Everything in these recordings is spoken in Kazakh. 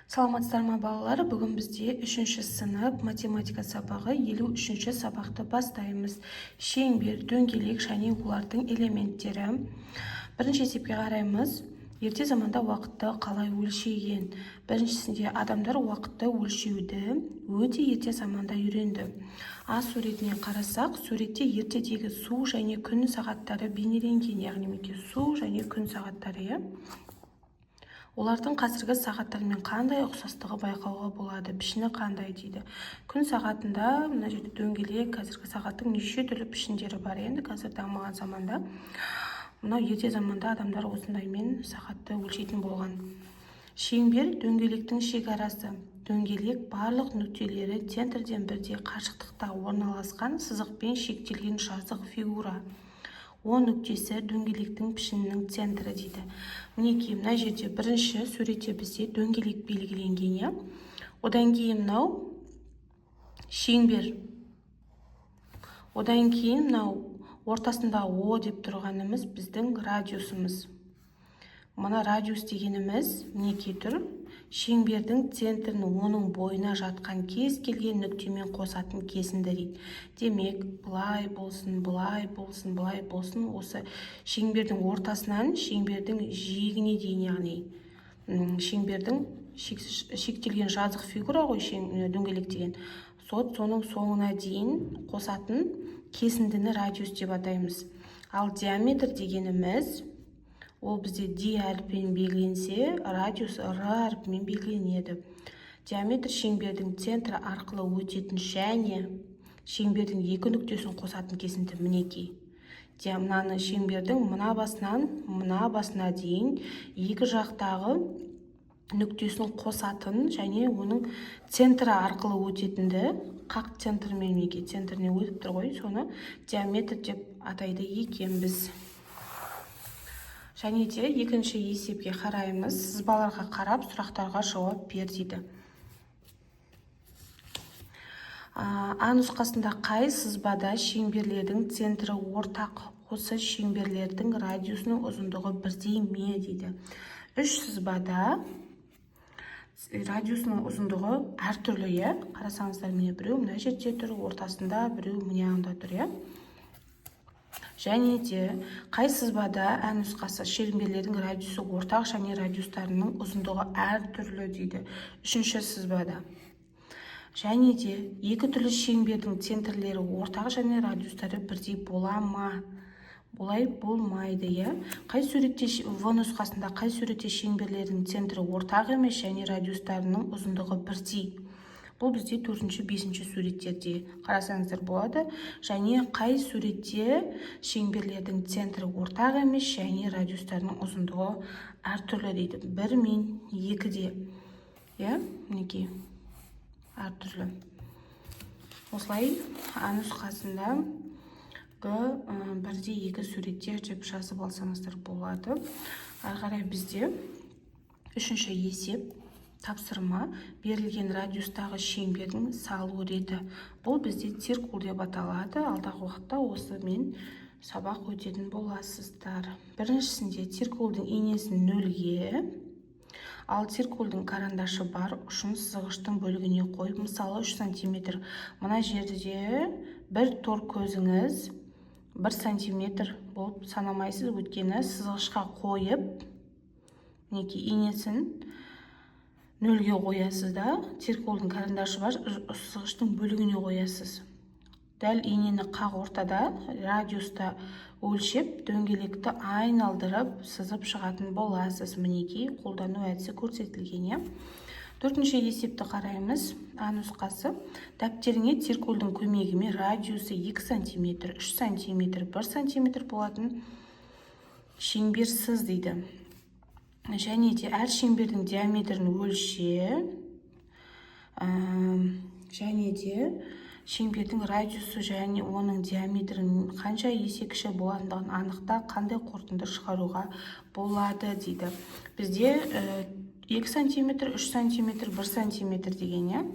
Саламатсыздар ма балалар? Бүгін бізде 3-ші сынып математика сабағы 53-ші сабақты бастаймыз. Шеңбер, дөңгелек және олардың элементтері. Бірінші есепке қараймыз. Ерте заманда уақытты қалай өлшеген? Біріншісінде адамдар уақытты өлшеуді өте ерте заманда үйренді. А суретіне қарасақ, суретте ертедегі су және күн сағаттары бейнеленген, яғни су және күн сағаттары. Олардың қазіргі сағаттармен қандай ұқсастығы байқауға болады? Пішіні қандай дейді. Күн сағатында мына жерде дөңгелек, қазіргі сағаттың неше түрлі пішіндері бар. Енді қазір дамыған заманда, мынау ерте заманда адамдар осындаймен сағатты өлшейтін болған. Шеңбер дөңгелектің шекарасы. Дөңгелек барлық нүктелері центрден бірдей қашықтықта орналасқан сызықпен шектелген жазық фигура. О нүктесі дөңгелектің пішінінің центрі дейді. Мінекей, мына жерде бірінші суретте бізде дөңгелек белгіленген. Одан кейін мынау шеңбер. Одан кейін мынау ортасында О деп тұрғанымыз біздің радиусымыз. Мына радиус дегеніміз мінекей тұр. Шеңбердің центрін оның бойына жатқан кез келген нүктемен қосатын кесінді дейді. Демек, былай болсын, былай болсын, былай болсын, осы шеңбердің ортасынан шеңбердің жиегіне дейін, яғни шеңбердің шектелген жазық фигура ғой, дөңгелек деген. Соның соңына дейін қосатын кесіндіні радиус деп атаймыз. Ал диаметр дегеніміз, ол бізде D әріпімен белгіленсе, радиус R әріпімен белгіленеді. Диаметр шеңбердің центрі арқылы өтетін және шеңбердің екі нүктесін қосатын кесінді мінекей. Мынаны шеңбердің мына басына дейін екі жақтағы нүктесін қосатын және оның центрі арқылы өтетінді, қақ центрмен центріне өтіп тұр ғой, соны диаметр деп атайды екенбіз. Және де екінші есепке қараймыз. Сызбаларға қарап сұрақтарға жауап бер дейді. А нұсқасында қай сызбада шеңберлердің центрі ортақ? Осы шеңберлердің радиусының ұзындығы бірдей ме дейді. Үш сызбада радиусының ұзындығы әртүрлі. Қарасаңыздар, міне біреу мына жерде тұр, ортасында, біреу мына жағында тұр. Және де қай сызбада ә нұсқасы шеңберлердің радиусы ортақ және радиустарының ұзындығы әртүрлі дейді. Үшінші сызбада. Және де екі түрлі шеңбердің центрлері ортақ және радиустары бірдей бола ма? Олай болмайды. Қай суретте В нұсқасында қай суретте шеңберлердің центрі ортақ емес және радиустарының ұзындығы бірдей? Бұл бізде 4-5 суреттерде қарасаңыздар болады. Және қай суретте шеңберлердің центрі ортақ емес және радиустарының ұзындығы әртүрлі дейді. 1 мен 2-де. Мінекей, әртүрлі. Осылай А нұсқасында Г 1-де 2 суреттер деп жазып алсаңыздар болады. Ары қарай бізде 3-ші есеп. Тапсырма берілген радиустағы шеңбердің салу реті. Бұл бізде циркуль деп аталады. Алдағы уақытта осымен сабақ өтетін боласыздар. Біріншісінде циркульдің инесін 0-ге, ал циркульдің карандашы бар ұшын сызғыштың бөлігіне қойып, мысалы 3 см. Мына жерде бір тор көзіңіз 1 см болып санамайсыз, өткені сызғышқа қойып, инесін 0-ге қоясыз да, циркульдің карандашы бар сызғыштың бөлігіне қоясыз. Дәл инені қақ ортада радиуста өлшеп, дөңгелекті айналдырып сызып шығатын боласыз. Мінекей, қолдану әдісі көрсетілген. 4-ші есепті қараймыз. А нұсқасы. Дәптеріңе циркульдің көмегімен радиусы 2 см, 3 см, 1 см болатын шеңбер сыз дейді. Және де әр шеңбердің диаметрін өлше, және де шеңбердің радиусы және оның диаметрін қанша есе кіші болатындығын анықта, қандай қорытынды шығаруға болады дейді. Бізде 2 см, 3 см, 1 см деген.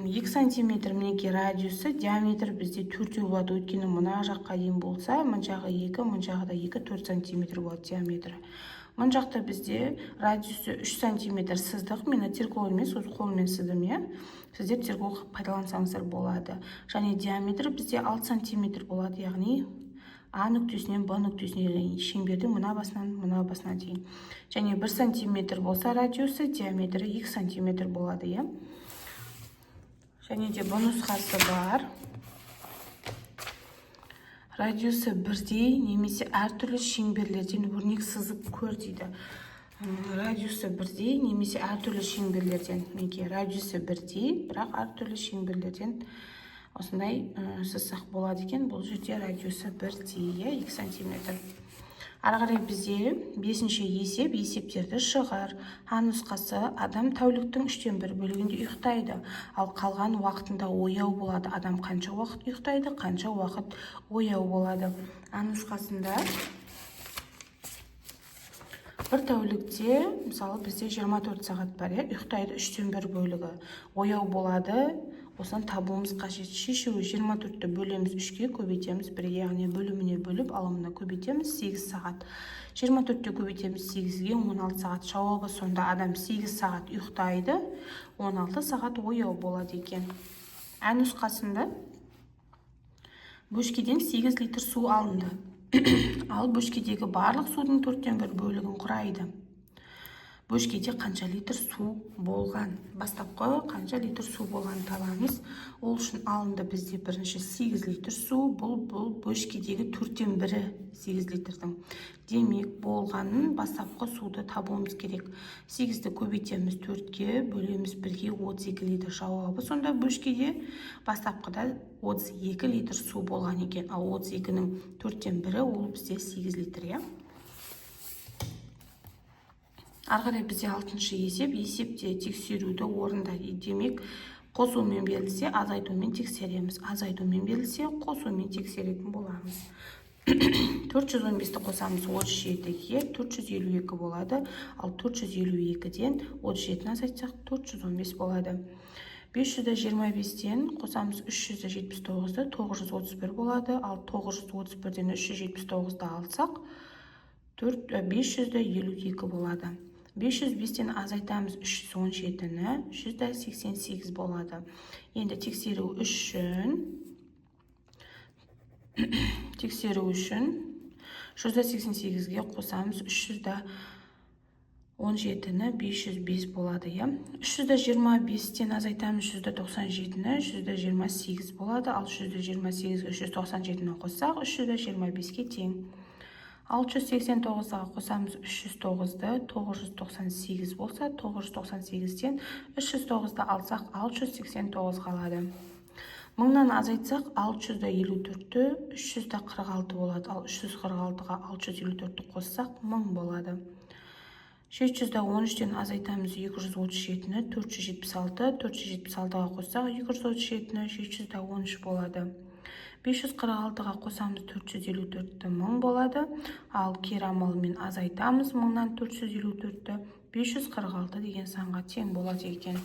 2 см мінекей радиусы, диаметр бізде 4 болады, өйткені мына жаққа дейін болса, мына жағы 2, мына жағы да 2, 4 см болады диаметрі. Мына жақта бізде радиусы 3 см сыздық. Мен теркол емес, өз қолмен сыздым, иә. Сіздер теркол пайдалансаңыздар болады. Және диаметрі бізде 6 см болады, яғни А нүктесінен Б нүктесіне дейін, шеңбердің мына басына дейін. Және 1 см болса радиусы, диаметрі 2 см болады, иә. Және де бұл нұсқасы бар. Радиусы бірдей немесе әртүрлі шеңберлерден өрнек сызып көр дейді. Радиусы бірдей немесе әртүрлі шеңберлерден. Менге радиусы бірдей, бірақ әртүрлі шеңберлерден осындай сызсақ болады екен. Бұл жерде радиусы бірдей, 2 см. Ары қарай бізде 5-ші есептерді шығар. А нұсқасы: адам тәуліктің 1/3 бөлігінде ұйықтайды, ал қалған уақытында ояу болады. Адам қанша уақыт ұйықтайды, қанша уақыт ояу болады. А нұсқасында бір тәулікте, мысалы, бізде 24 сағат бар, ұйықтайды 1/3 бөлігі, ояу болады. Осыны табуымыз қажет. Шешуі: 24-ті бөлеміз 3-ке, көбейтеміз 1-ге, яғни бөліміне бөліп, алымына көбейтеміз 8 сағат. 24-ті көбейтеміз 8-ге, 16 сағат. Жауабы сонда адам 8 сағат ұйықтайды, 16 сағат ояу болады екен. А нұсқасында бөшкеден 8 литр су алынды. Ал бөшкедегі барлық судың 1/4 бөлігін құрайды. Бөшкеде қанша литр су болған? Бастапқы қанша литр су болған табамыз. Ол үшін алынды бізде бірінші 8 литр су. Бұл бөшкедегі 1/4 8 литрдің. Демек, болғанын бастапқы суды табуымыз керек. 8-ді көбейтеміз 4-ге, бөлеміз 1-ге, 32 литр. Жауабы сонда бөшкеде бастапқыда 32 литр су болған екен. Ал 32-нің 1/4 ол бізде 8 литр, иә. Ары қарай бізде 6-шы есепте тексеруді орындайды. Демек, қосумен берілсе, азайтумен тексереміз. Азайтумен берілсе, қосумен тексеретін боламыз. 415-ті қосамыз 37-ге, 452 болады. Ал 452-ден 37-ні азайтсақ 415 болады. 525-тен қосамыз 379-ді, 931 болады. Ал 931-ден 379-ді алсақ 552 болады. 505-тен азайтамыз 317-ні, 188 болады. Енді тексеру үшін 188-ге қосамыз 317-ні, 505 болады. 325-тен азайтамыз 197-ні, 128 болады. Ал 128-ге 397-ні қоссақ 325-ге тең. 689-ға қосамыз 309-ды, 998 болса, 998-ден 309-ды алсақ 689 қалады. 1000-нан азайтсақ 654-ті 346 болады. Ал 346-ға 654-ті қоссақ 1000 болады. 713-тен азайтамыз 237-ні, 476, 476-ға қоссақ 237-ні, 713 болады. 546-ға қосамыз 454-ті 1000 болады. Ал кері амалмен азайтамыз 1000-нан 454-ті 546 деген санға тең болады екен.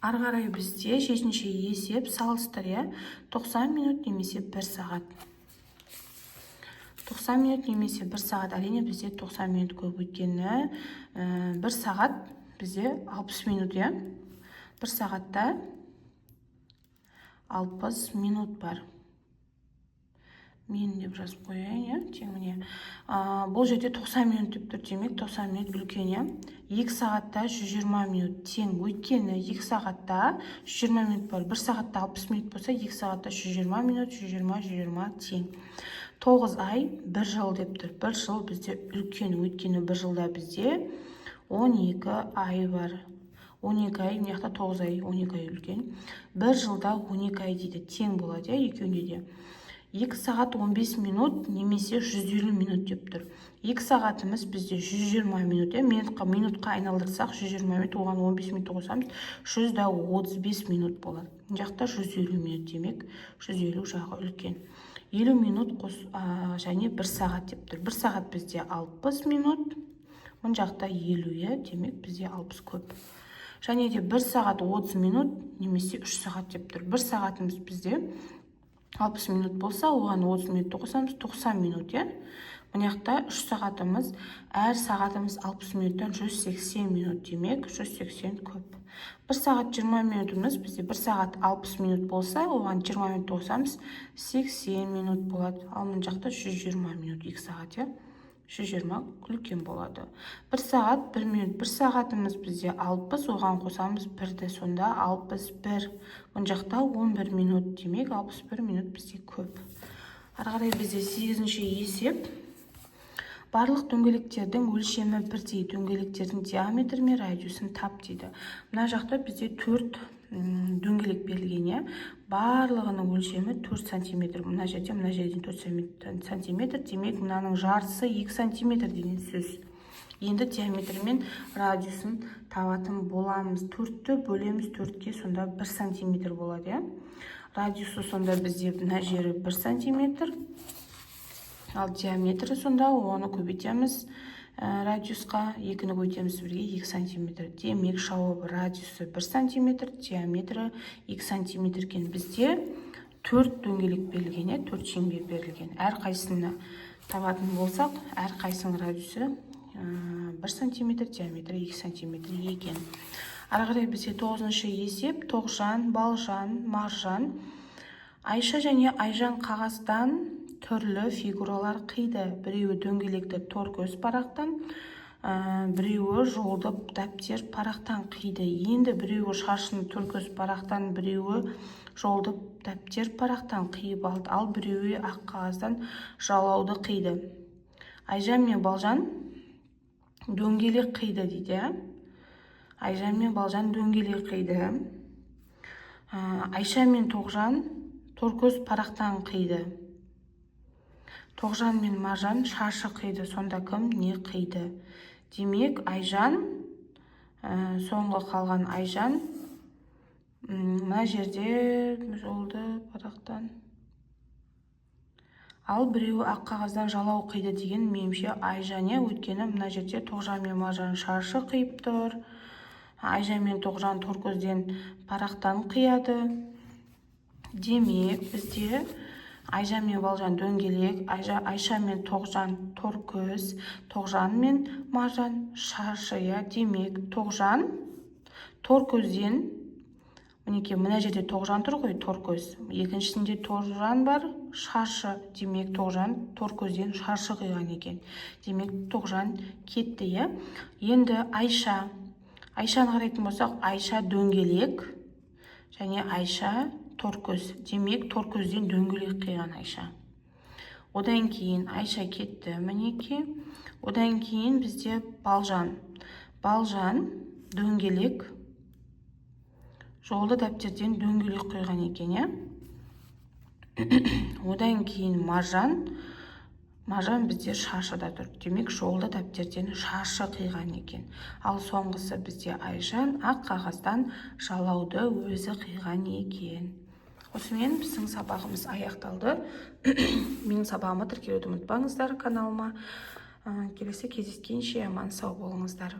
Ары қарай бізде 7-ші есеп салыстыр, 90 минут немесе 1 сағат. 90 минут немесе 1 сағат, әрине бізде 90 минут көп, өйткені 1 сағат бізде 60 минут, 1 сағатта 60 минут бар. Мен деп жазып қояйын, теңіне. Бұл жерде 90 минут деп тұр, демек 90 минут үлкен. 2 сағатта 120 минут тең, өйткені 2 сағатта 120 минут бар. 1 сағатта 60 минут болса, 2 сағатта 120 минут, 120 тең. 9 ай 1 жыл деп тұр. 1 жыл бізде үлкен, өйткені 1 жылда бізде 12 ай бар. 12 ай, мияқта 9 ай, 12 ай үлкен. 1 жылда 12 ай дейді, тең болады, екеуінде де. 2 сағат 15 минут немесе 150 минут деп тұр. 2 сағатымыз бізде 120 минут, минутқа айналдырсақ 120 минут, оған 15 минут қосамыз, 135 минут болады. Жақта 150 минут, демек 150 жағы үлкен. 50 минут және 1 сағат деп тұр. 1 сағат бізде 60 минут, мұн жақта 50, демек бізде 60 көп. Және де 1 сағат 30 минут немесе 3 сағат деп тұр. 1 сағатымыз бізде 60 минут болса, оған 30 минутты қосамыз, 90 минут, Мына жақта 3 сағатымыз, әр сағатымыз 60 минуттан 180 минут демек, 180 көп. 1 сағат 20 минутымыз, бізде 1 сағат 60 минут болса, оған 20 минут қосамыз, 80 минут болады. Ал мына жақта 120 минут, 2 сағат, 120 үлкен болады. 1 сағат 1 минут, 1 сағатымыз бізде 60, оған қосамыз 1-ді, сонда 61. Мына жақта 11 минут демек, 61 минут бізде көп. Ары қарай бізде 8-ші есеп. Барлық дөңгелектердің өлшемі бірдей, дөңгелектердің диаметрі мен радиусын тап дейді. Мына жақта бізде 4 дөңгелек берілген, барлығының өлшемі 4 см. Мына жерден 4 см, демек мынаның жартысы 2 см деген сөз. Енді диаметр мен радиусын табатын боламыз. 4-ті бөлеміз 4-ке, сонда 1 см болады. Радиусы сонда бізде мына жері 1 см. Ал диаметрі сонда оны көбейтеміз радиусқа, 2-ні көбейтеміз 1-ге 2 см. Демек жауабы радиусы 1 см, диаметрі 2 см екен. Бізде 4 дөңгелек берілген, 4 шеңбер берілген. Әр қайсыны табатын болсақ, әр қайсының радиусы 1 см, диаметрі 2 см екен. Ары қарай бізде 9-шы есеп. Тоғжан, Балжан, Маржан, Айша және Айжан қағаздан түрлі фигуралар қиды. Біреуі дөңгелекті торкөз парақтан, біреуі жолды дәптер парақтан қиды. Енді біреуі шашын торкөз парақтан, біреуі жолды дәптер парақтан қиып алды. Ал біреуі ақ қағаздан жалауды қиды. Айжан мен Балжан дөңгелек қиды дейді. Айжан мен Балжан дөңгелек қиды. Айша мен Тоғжан торкөз парақтан қиды. Тоғжан мен Маржан шашы қиды. Сонда кім не қиды? Демек, Айжан, соңғы қалған Айжан, мына жерде жолды парақтан. Ал біреуі ақ қағаздан жалау қиды деген менімше Айжан, өйткені мына жерде Тоғжан мен Маржан шашы қиып тұр. Айжан мен Тоғжан торкөзден парақтан қияды. Демек, бізде Айжан мен Балжан дөңгелек, Айша мен Тоғжан торкөз, Тоғжан мен Маржан шашы. Демек, Тоғжан торкөзден, мінекей мына жерде Тоғжан тұр ғой, торкөз. Екіншісінде Тоғжан бар, шашы. Демек, Тоғжан торкөзден шашы қиған екен. Демек, Тоғжан кетті. Енді Айшаны қарайтын болсақ, Айша дөңгелек және Айша торкөз. Демек, торкөзден дөңгелек қиған Айша. Одан кейін Айша кетті, мінекей. Одан кейін бізде Балжан. Балжан дөңгелек, жолды дәптерден дөңгелек қиған екен. Одан кейін Маржан. Маржан бізде шашыда тұр. Демек, жолды дәптерден шашы қиған екен. Ал соңғысы бізде Айжан ақ қағаздан жалауды өзі қиған екен. Осымен біздің сабағымыз аяқталды. Менің сабағыма тіркелуді ұмытпаңыздар каналыма. Келесі кездескенше аман сау болыңыздар.